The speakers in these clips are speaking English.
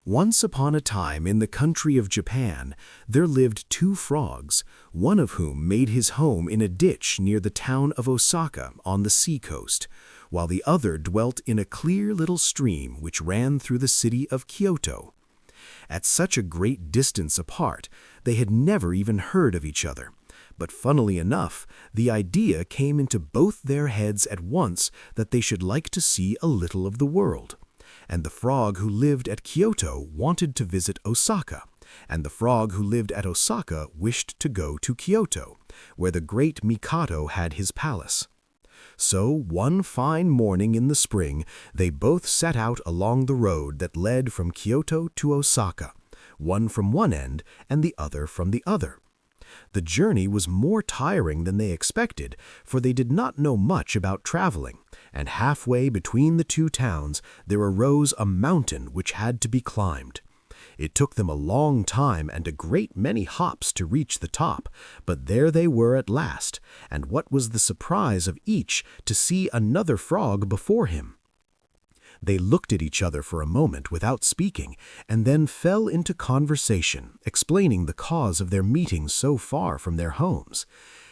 Once upon a time in the country of Japan, there lived two frogs, one of whom made his home in a ditch near the town of Osaka on the seacoast, while the other dwelt in a clear little stream which ran through the city of Kyoto. At such a great distance apart, they had never even heard of each other. But funnily enough, the idea came into both their heads at once that they should like to see a little of the world. And the frog who lived at Kyoto wanted to visit Osaka, and the frog who lived at Osaka wished to go to Kyoto, where the great Mikado had his palace. So one fine morning in the spring, they both set out along the road that led from Kyoto to Osaka, one from one end and the other from the other. The journey was more tiring than they expected, for they did not know much about traveling, and halfway between the two towns there arose a mountain which had to be climbed. It took them a long time and a great many hops to reach the top, but there they were at last, and what was the surprise of each to see another frog before him. They looked at each other for a moment without speaking, and then fell into conversation, explaining the cause of their meeting so far from their homes.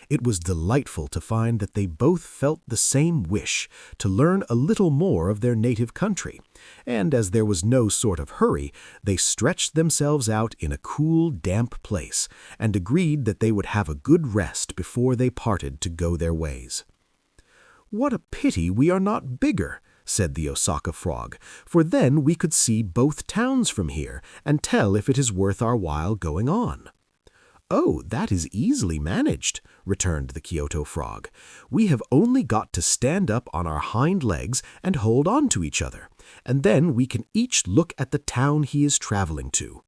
It was delightful to find that they both felt the same wish, to learn a little more of their native country, and as there was no sort of hurry, they stretched themselves out in a cool, damp place, and agreed that they would have a good rest before they parted to go their ways. "What a pity we are not bigger," said the Osaka frog, "for then we could see both towns from here, and tell if it is worth our while going on." "Oh, that is easily managed," returned the Kyoto frog. "We have only got to stand up on our hind legs and hold on to each other, and then we can each look at the town he is traveling to."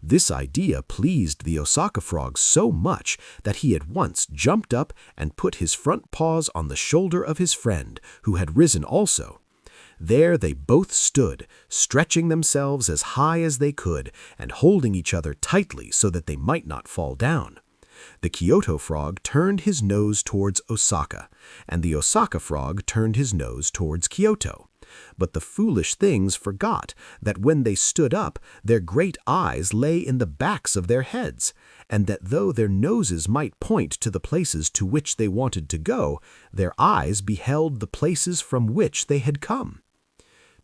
This idea pleased the Osaka frog so much that he at once jumped up and put his front paws on the shoulder of his friend, who had risen also. There they both stood, stretching themselves as high as they could and holding each other tightly so that they might not fall down. The Kyoto frog turned his nose towards Osaka, and the Osaka frog turned his nose towards Kyoto. But the foolish things forgot that when they stood up, their great eyes lay in the backs of their heads, and that though their noses might point to the places to which they wanted to go, their eyes beheld the places from which they had come.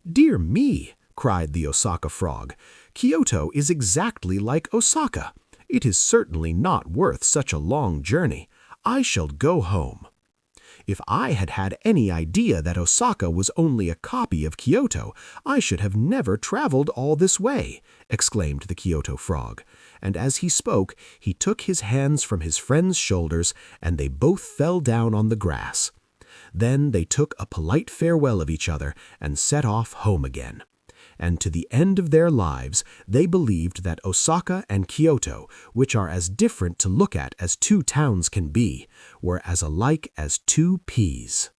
"Dear me," cried the Osaka frog, "Kyoto is exactly like Osaka. It is certainly not worth such a long journey. I shall go home." "If I had had any idea that Osaka was only a copy of Kyoto, I should have never traveled all this way," exclaimed the Kyoto frog, and as he spoke he took his hands from his friend's shoulders and they both fell down on the grass. Then they took a polite farewell of each other and set off home again. And to the end of their lives they believed that Osaka and Kyoto, which are as different to look at as two towns can be, were as alike as two peas.